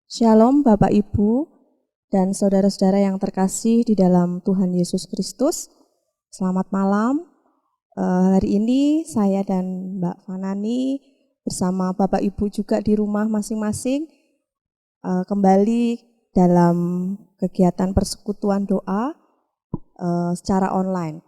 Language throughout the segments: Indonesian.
Shalom Bapak Ibu dan saudara-saudara yang terkasih di dalam Tuhan Yesus Kristus. Selamat malam. Hari ini saya dan Mbak Fanani bersama Bapak Ibu juga di rumah masing-masing kembali dalam kegiatan persekutuan doa secara online.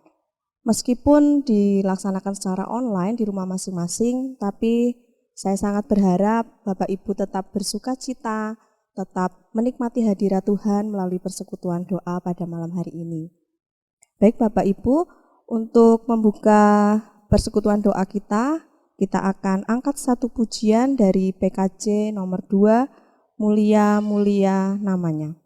Meskipun dilaksanakan secara online di rumah masing-masing, tapi saya sangat berharap Bapak Ibu tetap bersukacita, tetap menikmati hadirat Tuhan melalui persekutuan doa pada malam hari ini. Baik Bapak Ibu, untuk membuka persekutuan doa kita akan angkat satu pujian dari PKJ nomor 2, Mulia-mulia namanya.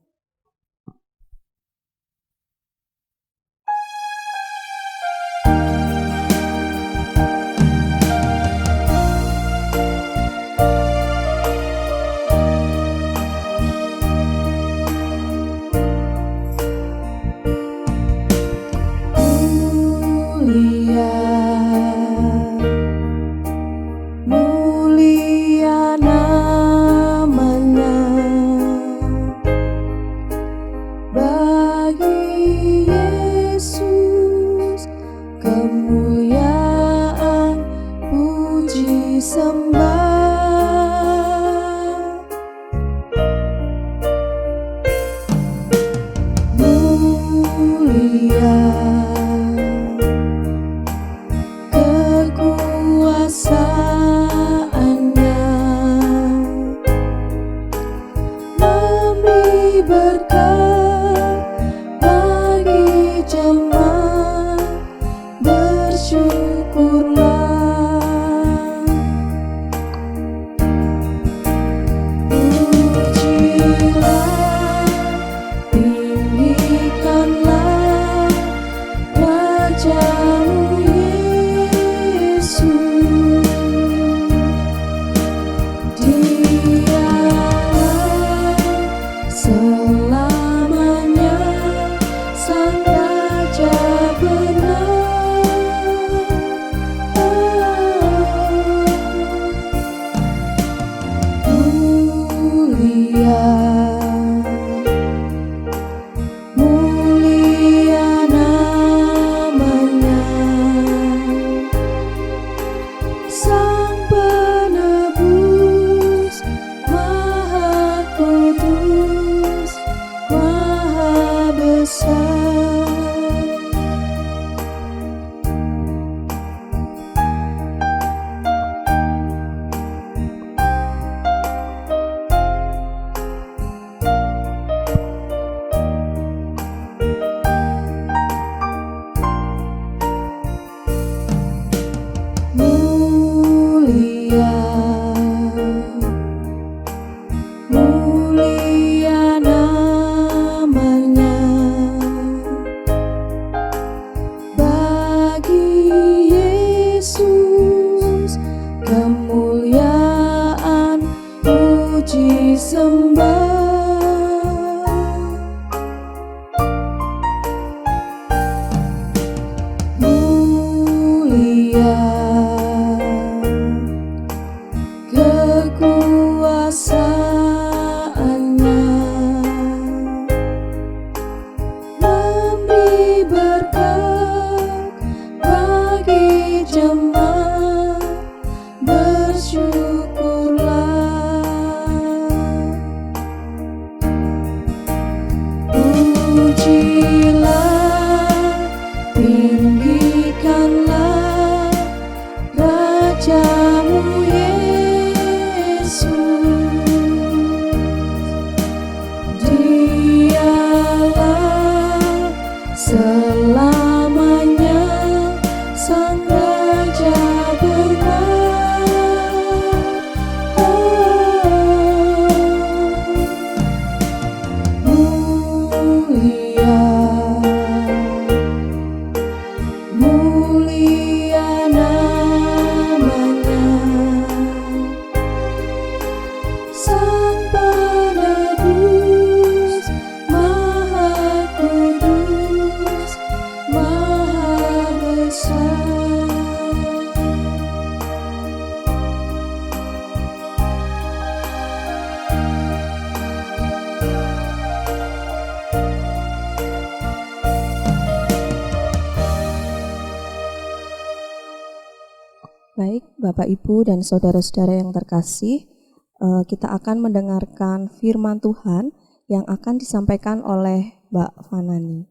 Bapak, Ibu, dan saudara-saudara yang terkasih, kita akan mendengarkan firman Tuhan yang akan disampaikan oleh Mbak Fanani.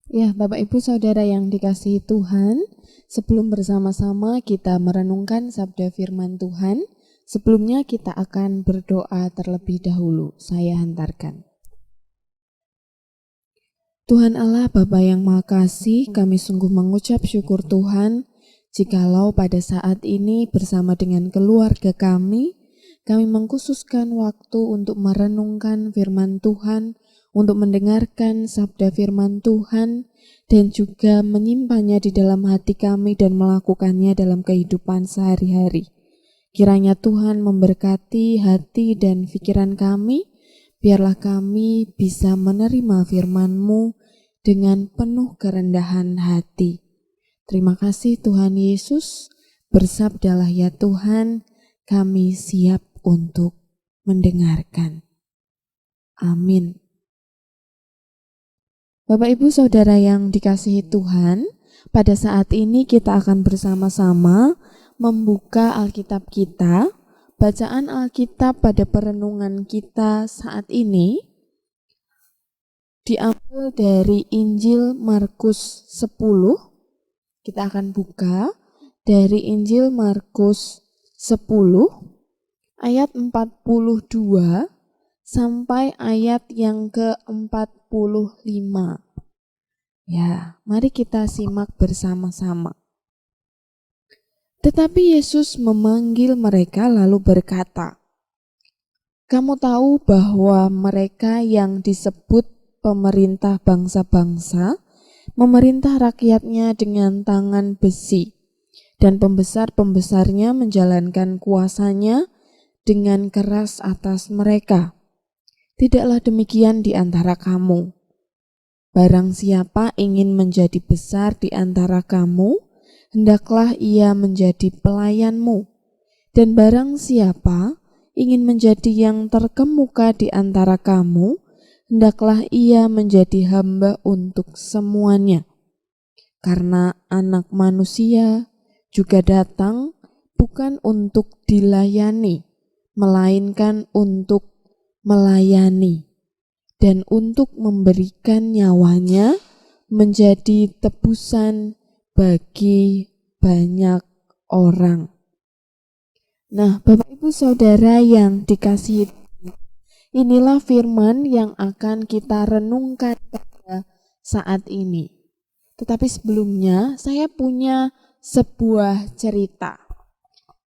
Ya, Bapak Ibu Saudara yang dikasihi Tuhan, sebelum bersama-sama kita merenungkan sabda firman Tuhan, sebelumnya kita akan berdoa terlebih dahulu. Saya hantarkan. Tuhan Allah Bapa yang Maha Kasih, kami sungguh mengucap syukur Tuhan, jikalau pada saat ini bersama dengan keluarga kami mengkhususkan waktu untuk merenungkan firman Tuhan, untuk mendengarkan sabda firman Tuhan, dan juga menyimpannya di dalam hati kami dan melakukannya dalam kehidupan sehari-hari. Kiranya Tuhan memberkati hati dan pikiran kami, biarlah kami bisa menerima firman-Mu dengan penuh kerendahan hati. Terima kasih Tuhan Yesus, bersabdalah ya Tuhan, kami siap untuk mendengarkan. Amin. Bapak Ibu Saudara yang dikasihi Tuhan, pada saat ini kita akan bersama-sama membuka Alkitab kita. Bacaan Alkitab pada perenungan kita saat ini diambil dari Injil Markus 10. Kita akan buka dari Injil Markus 10 ayat 42 sampai ayat yang ke-45. Ya, mari kita simak bersama-sama. Tetapi Yesus memanggil mereka lalu berkata, "Kamu tahu bahwa mereka yang disebut pemerintah bangsa-bangsa memerintah rakyatnya dengan tangan besi, dan pembesar-pembesarnya menjalankan kuasanya dengan keras atas mereka. Tidaklah demikian di antara kamu. Barang siapa ingin menjadi besar di antara kamu, hendaklah ia menjadi pelayanmu, dan barang siapa ingin menjadi yang terkemuka di antara kamu, hendaklah ia menjadi hamba untuk semuanya. Karena Anak Manusia juga datang bukan untuk dilayani, melainkan untuk melayani, dan untuk memberikan nyawanya menjadi tebusan bagi banyak orang." Nah, Bapak Ibu Saudara yang dikasihi, inilah firman yang akan kita renungkan pada saat ini. Tetapi sebelumnya saya punya sebuah cerita.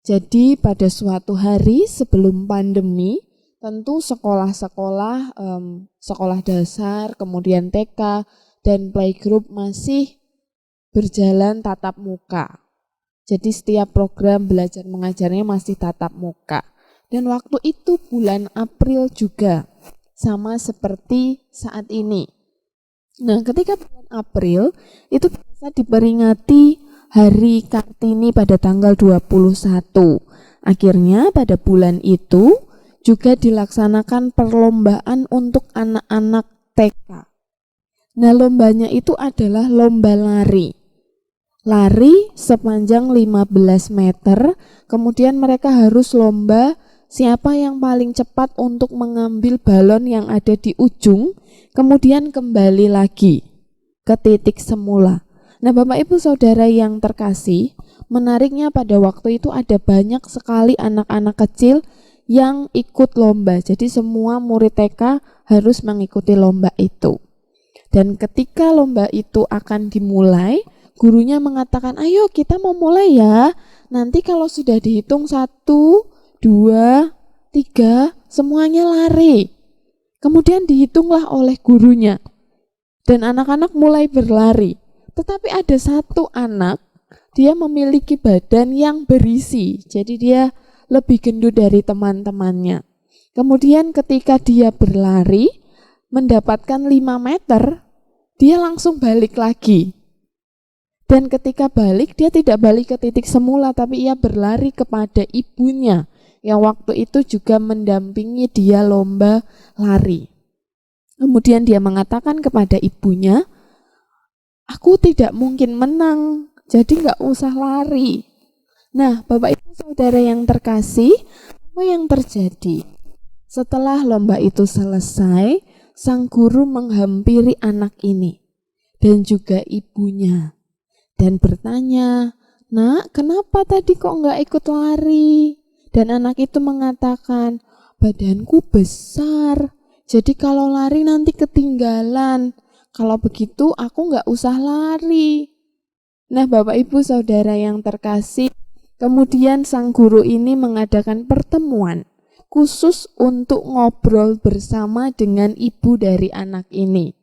Jadi pada suatu hari sebelum pandemi, tentu sekolah-sekolah, sekolah dasar, kemudian TK, dan playgroup masih berjalan tatap muka. Jadi setiap program belajar mengajarnya masih tatap muka. Dan waktu itu bulan April juga, sama seperti saat ini. Nah, ketika bulan April itu biasa diperingati Hari Kartini pada tanggal 21. Akhirnya pada bulan itu juga dilaksanakan perlombaan untuk anak-anak TK. Nah, lombanya itu adalah lomba lari. Lari sepanjang 15 meter, kemudian mereka harus lomba siapa yang paling cepat untuk mengambil balon yang ada di ujung, kemudian kembali lagi ke titik semula. Nah, Bapak Ibu Saudara yang terkasih, menariknya pada waktu itu ada banyak sekali anak-anak kecil yang ikut lomba. Jadi semua murid TK harus mengikuti lomba itu. Dan ketika lomba itu akan dimulai, gurunya mengatakan, "Ayo kita mau mulai ya. Nanti kalau sudah dihitung 1, 2, 3, semuanya lari." Kemudian dihitunglah oleh gurunya. Dan anak-anak mulai berlari. Tetapi ada satu anak, dia memiliki badan yang berisi. Jadi dia lebih gendut dari teman-temannya. Kemudian ketika dia berlari, mendapatkan 5 meter, dia langsung balik lagi. Dan ketika balik, dia tidak balik ke titik semula, tapi ia berlari kepada ibunya yang waktu itu juga mendampingi dia lomba lari. Kemudian dia mengatakan kepada ibunya, "Aku tidak mungkin menang, jadi nggak usah lari." Nah, Bapak Ibu Saudara yang terkasih, apa yang terjadi? Setelah lomba itu selesai, sang guru menghampiri anak ini dan juga ibunya dan bertanya, "Nak, kenapa tadi kok nggak ikut lari?" Dan anak itu mengatakan, "Badanku besar, jadi kalau lari nanti ketinggalan. Kalau begitu aku nggak usah lari." Nah, Bapak Ibu Saudara yang terkasih, kemudian sang guru ini mengadakan pertemuan khusus untuk ngobrol bersama dengan ibu dari anak ini.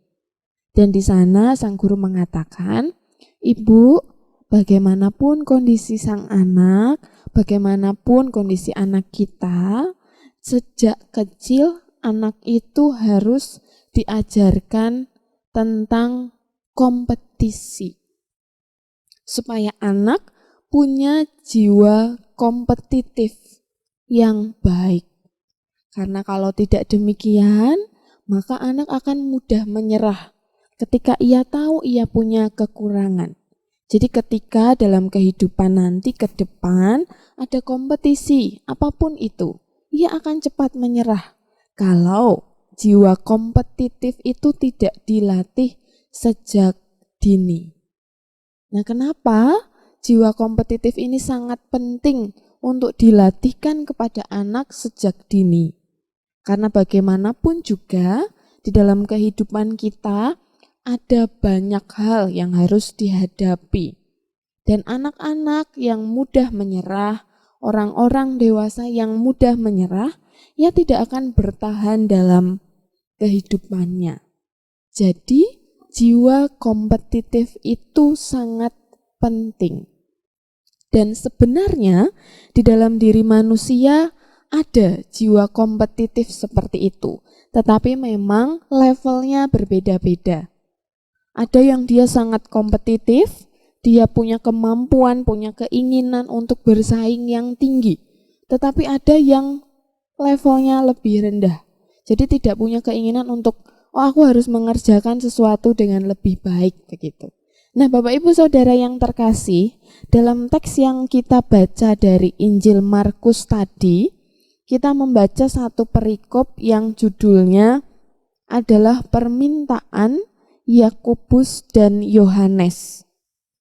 Dan di sana sang guru mengatakan, "Ibu, bagaimanapun kondisi sang anak, bagaimanapun kondisi anak kita, sejak kecil anak itu harus diajarkan tentang kompetisi. Supaya anak punya jiwa kompetitif yang baik. Karena kalau tidak demikian, maka anak akan mudah menyerah ketika ia tahu ia punya kekurangan. Jadi ketika dalam kehidupan nanti ke depan ada kompetisi, apapun itu, ia akan cepat menyerah. Kalau jiwa kompetitif itu tidak dilatih sejak dini. Nah, kenapa jiwa kompetitif ini sangat penting untuk dilatihkan kepada anak sejak dini? Karena bagaimanapun juga di dalam kehidupan kita ada banyak hal yang harus dihadapi. Dan anak-anak yang mudah menyerah, orang-orang dewasa yang mudah menyerah, ia tidak akan bertahan dalam kehidupannya. Jadi, jiwa kompetitif itu sangat penting. Dan sebenarnya di dalam diri manusia ada jiwa kompetitif seperti itu. Tetapi memang levelnya berbeda-beda. Ada yang dia sangat kompetitif, dia punya kemampuan, punya keinginan untuk bersaing yang tinggi. Tetapi ada yang levelnya lebih rendah. Jadi tidak punya keinginan untuk aku harus mengerjakan sesuatu dengan lebih baik begitu. Nah, Bapak Ibu Saudara yang terkasih, dalam teks yang kita baca dari Injil Markus tadi, kita membaca satu perikop yang judulnya adalah permintaan Yakobus dan Yohanes.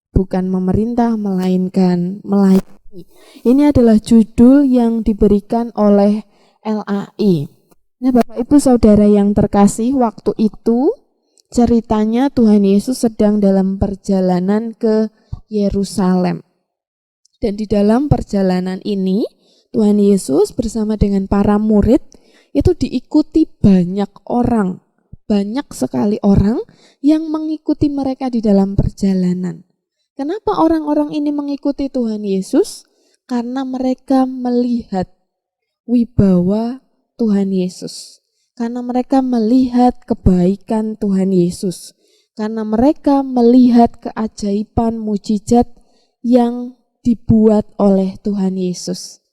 Bukan memerintah melainkan melayani. Ini adalah judul yang diberikan oleh LAI. Nah, Bapak Ibu Saudara yang terkasih, waktu itu ceritanya Tuhan Yesus sedang dalam perjalanan ke Yerusalem. Dan di dalam perjalanan ini, Tuhan Yesus bersama dengan para murid itu diikuti banyak orang. Banyak sekali orang yang mengikuti mereka di dalam perjalanan. Kenapa orang-orang ini mengikuti Tuhan Yesus? Karena mereka melihat wibawa Tuhan Yesus, karena mereka melihat kebaikan Tuhan Yesus, karena mereka melihat keajaiban mujizat yang dibuat oleh Tuhan Yesus.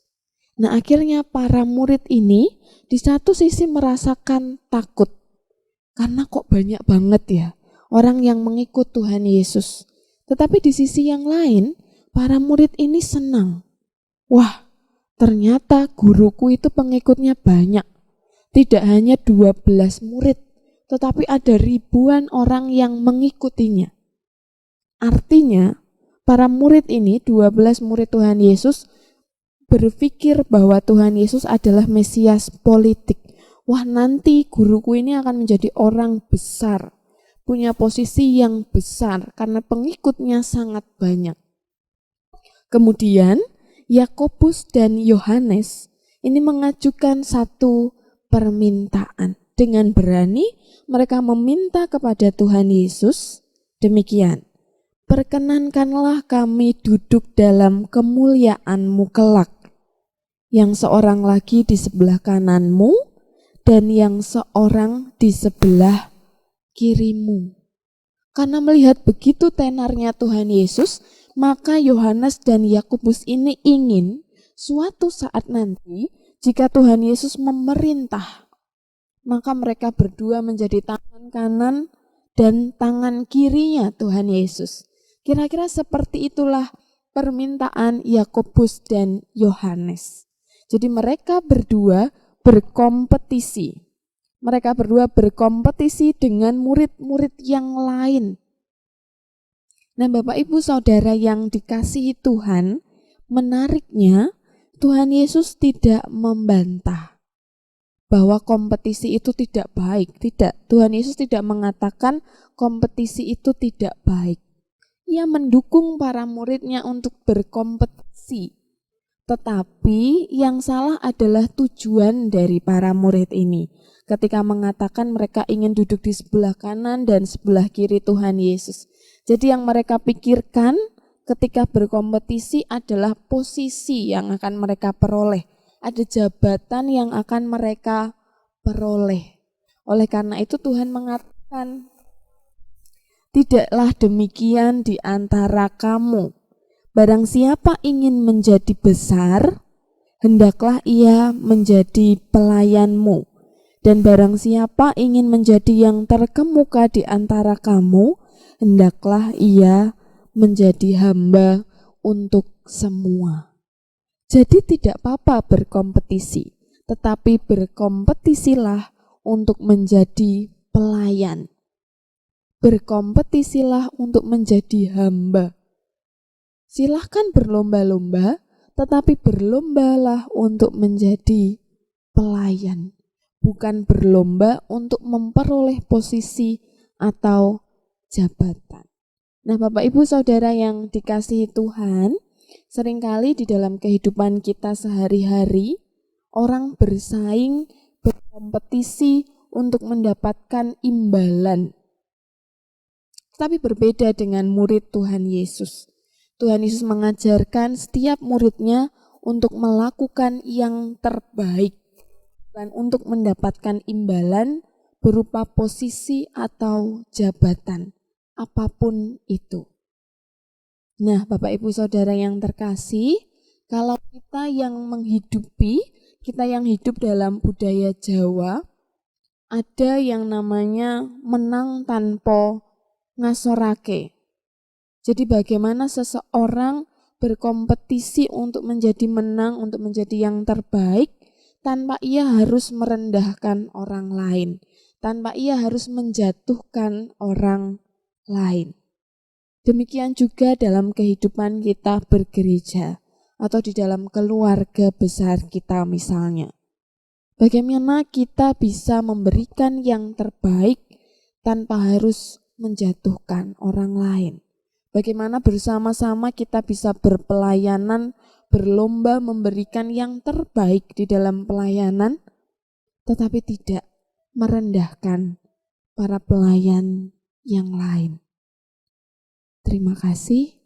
Nah, akhirnya para murid ini di satu sisi merasakan takut, karena kok banyak banget ya orang yang mengikut Tuhan Yesus. Tetapi di sisi yang lain, para murid ini senang. Wah, ternyata guruku itu pengikutnya banyak. Tidak hanya 12 murid, tetapi ada ribuan orang yang mengikutinya. Artinya, para murid ini, 12 murid Tuhan Yesus, berpikir bahwa Tuhan Yesus adalah Mesias politik. Wah, nanti guruku ini akan menjadi orang besar, punya posisi yang besar karena pengikutnya sangat banyak. Kemudian, Yakobus dan Yohanes ini mengajukan satu permintaan. Dengan berani mereka meminta kepada Tuhan Yesus, demikian, "Perkenankanlah kami duduk dalam kemuliaan-Mu kelak, yang seorang lagi di sebelah kanan-Mu dan yang seorang di sebelah kiri-Mu." Karena melihat begitu tenarnya Tuhan Yesus, maka Yohanes dan Yakobus ini ingin suatu saat nanti jika Tuhan Yesus memerintah, maka mereka berdua menjadi tangan kanan dan tangan kirinya Tuhan Yesus. Kira-kira seperti itulah permintaan Yakobus dan Yohanes. Jadi mereka berdua berkompetisi. Mereka berdua berkompetisi dengan murid-murid yang lain. Nah, Bapak Ibu Saudara yang dikasihi Tuhan, menariknya Tuhan Yesus tidak membantah bahwa kompetisi itu tidak baik. Tidak, Tuhan Yesus tidak mengatakan kompetisi itu tidak baik. Ia mendukung para muridnya untuk berkompetisi. Tetapi yang salah adalah tujuan dari para murid ini. Ketika mengatakan mereka ingin duduk di sebelah kanan dan sebelah kiri Tuhan Yesus. Jadi yang mereka pikirkan ketika berkompetisi adalah posisi yang akan mereka peroleh. Ada jabatan yang akan mereka peroleh. Oleh karena itu Tuhan mengatakan, tidaklah demikian di antara kamu. Barang siapa ingin menjadi besar, hendaklah ia menjadi pelayanmu. Dan barang siapa ingin menjadi yang terkemuka di antara kamu, hendaklah ia menjadi hamba untuk semua. Jadi tidak apa-apa berkompetisi, tetapi berkompetisilah untuk menjadi pelayan. Berkompetisilah untuk menjadi hamba. Silahkan berlomba-lomba, tetapi berlombalah untuk menjadi pelayan. Bukan berlomba untuk memperoleh posisi atau jabatan. Nah, Bapak Ibu Saudara yang dikasihi Tuhan, seringkali di dalam kehidupan kita sehari-hari, orang bersaing, berkompetisi untuk mendapatkan imbalan. Tapi berbeda dengan murid Tuhan Yesus. Tuhan Yesus mengajarkan setiap muridnya untuk melakukan yang terbaik dan untuk mendapatkan imbalan berupa posisi atau jabatan, apapun itu. Nah, Bapak Ibu Saudara yang terkasih, kalau kita yang hidup dalam budaya Jawa, ada yang namanya menang tanpa ngasorake. Jadi bagaimana seseorang berkompetisi untuk menjadi menang, untuk menjadi yang terbaik, tanpa ia harus merendahkan orang lain, tanpa ia harus menjatuhkan orang lain. Demikian juga dalam kehidupan kita bergereja, atau di dalam keluarga besar kita misalnya. Bagaimana kita bisa memberikan yang terbaik tanpa harus menjatuhkan orang lain. Bagaimana bersama-sama kita bisa berpelayanan, berlomba memberikan yang terbaik di dalam pelayanan, tetapi tidak merendahkan para pelayan yang lain. Terima kasih,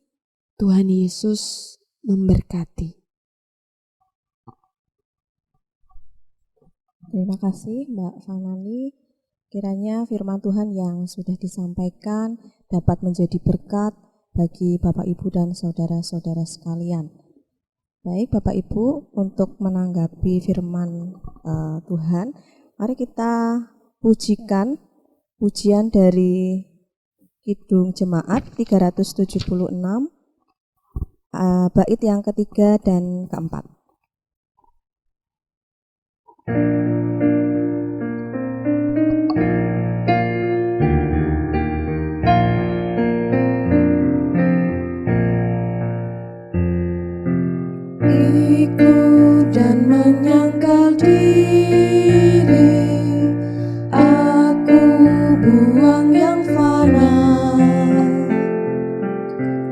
Tuhan Yesus memberkati. Terima kasih Mbak Fanani. Kiranya firman Tuhan yang sudah disampaikan dapat menjadi berkat bagi Bapak Ibu dan saudara-saudara sekalian. Baik Bapak Ibu, untuk menanggapi firman Tuhan, mari kita pujikan pujian dari Kidung Jemaat 376, bait yang ketiga dan keempat. Ikut dan menyangkal diri, aku buang yang fana,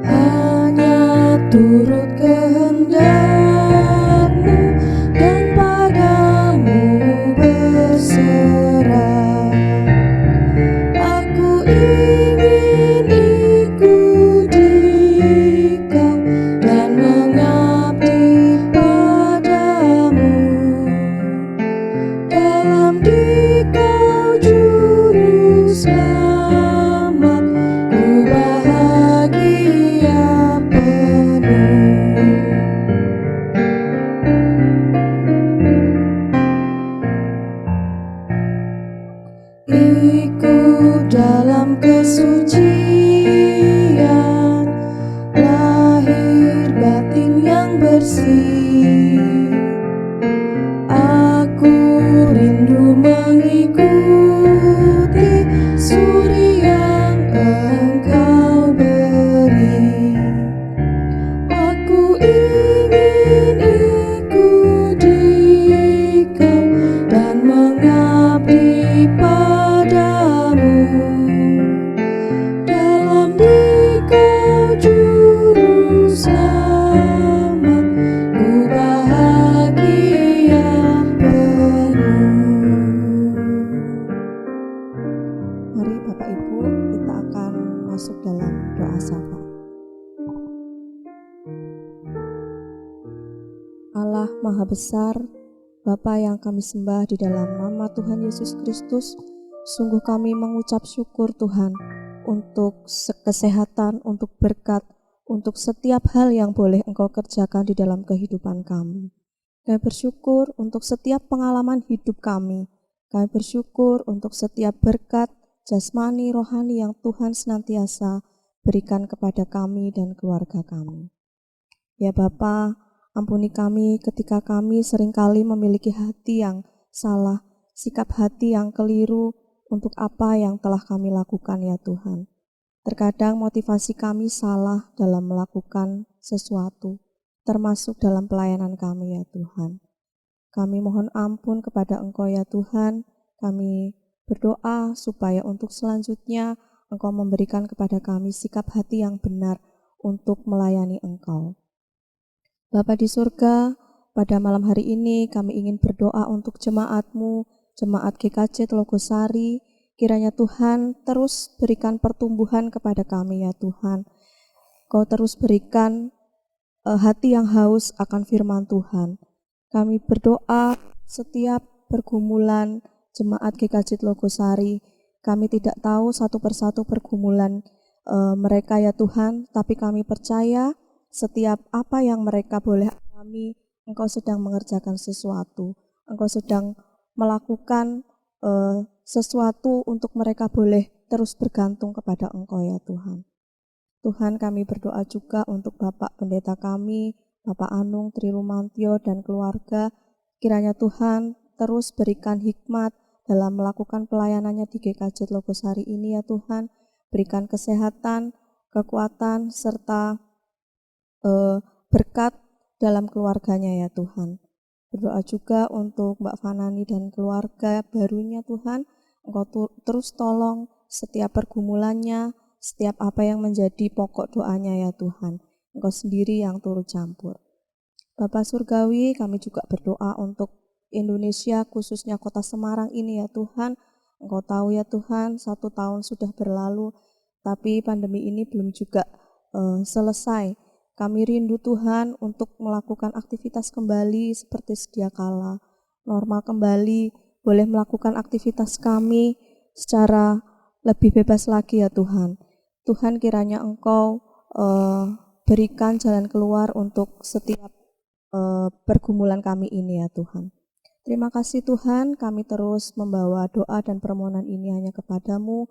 hanya turut kehendak-Mu dan padamu berserah. Aku ingin ikut Dikau dan mengabdi padamu. Dalam Dikau juru selamat, ku bahagia penuh. Ikut dalam kesucian, lahir Maha Besar, Bapa yang kami sembah di dalam nama Tuhan Yesus Kristus, sungguh kami mengucap syukur Tuhan untuk kesehatan, untuk berkat, untuk setiap hal yang boleh Engkau kerjakan di dalam kehidupan kami. Kami bersyukur untuk setiap pengalaman hidup kami. Kami bersyukur untuk setiap berkat jasmani, rohani yang Tuhan senantiasa berikan kepada kami dan keluarga kami. Ya Bapa, ampuni kami ketika kami seringkali memiliki hati yang salah, sikap hati yang keliru untuk apa yang telah kami lakukan ya Tuhan. Terkadang motivasi kami salah dalam melakukan sesuatu, termasuk dalam pelayanan kami ya Tuhan. Kami mohon ampun kepada Engkau ya Tuhan, kami berdoa supaya untuk selanjutnya Engkau memberikan kepada kami sikap hati yang benar untuk melayani Engkau. Bapa di surga, pada malam hari ini kami ingin berdoa untuk jemaat-Mu, jemaat GKJ Telogosari. Kiranya Tuhan terus berikan pertumbuhan kepada kami ya Tuhan. Kau terus berikan hati yang haus akan firman Tuhan. Kami berdoa setiap pergumulan jemaat GKJ Telogosari. Kami tidak tahu satu persatu pergumulan mereka ya Tuhan, tapi kami percaya setiap apa yang mereka boleh alami, Engkau sedang mengerjakan sesuatu. Engkau sedang melakukan sesuatu untuk mereka boleh terus bergantung kepada Engkau ya Tuhan. Tuhan, kami berdoa juga untuk Bapak Pendeta kami, Bapak Anung Trirumantio dan keluarga. Kiranya Tuhan terus berikan hikmat dalam melakukan pelayanannya di GKJ Telogosari ini ya Tuhan. Berikan kesehatan, kekuatan, serta berkat dalam keluarganya ya Tuhan. Berdoa juga untuk Mbak Fanani dan keluarga barunya Tuhan. Engkau terus tolong setiap pergumulannya, setiap apa yang menjadi pokok doanya ya Tuhan. Engkau sendiri yang turut campur. Bapa Surgawi, kami juga berdoa untuk Indonesia, khususnya kota Semarang ini ya Tuhan. Engkau tahu ya Tuhan, 1 tahun sudah berlalu, tapi pandemi ini belum juga selesai. Kami rindu Tuhan untuk melakukan aktivitas kembali seperti sedia kala, normal kembali, boleh melakukan aktivitas kami secara lebih bebas lagi ya Tuhan. Tuhan kiranya Engkau berikan jalan keluar untuk setiap pergumulan kami ini ya Tuhan. Terima kasih Tuhan, kami terus membawa doa dan permohonan ini hanya kepadamu,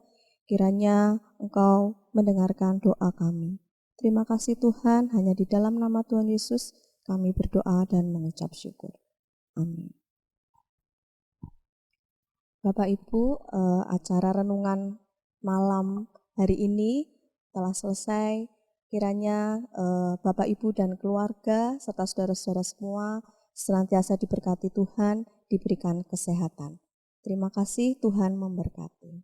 kiranya Engkau mendengarkan doa kami. Terima kasih Tuhan, hanya di dalam nama Tuhan Yesus kami berdoa dan mengucap syukur. Amin. Bapak Ibu, acara renungan malam hari ini telah selesai. Kiranya Bapak Ibu dan keluarga serta saudara-saudara semua senantiasa diberkati Tuhan, diberikan kesehatan. Terima kasih, Tuhan memberkati.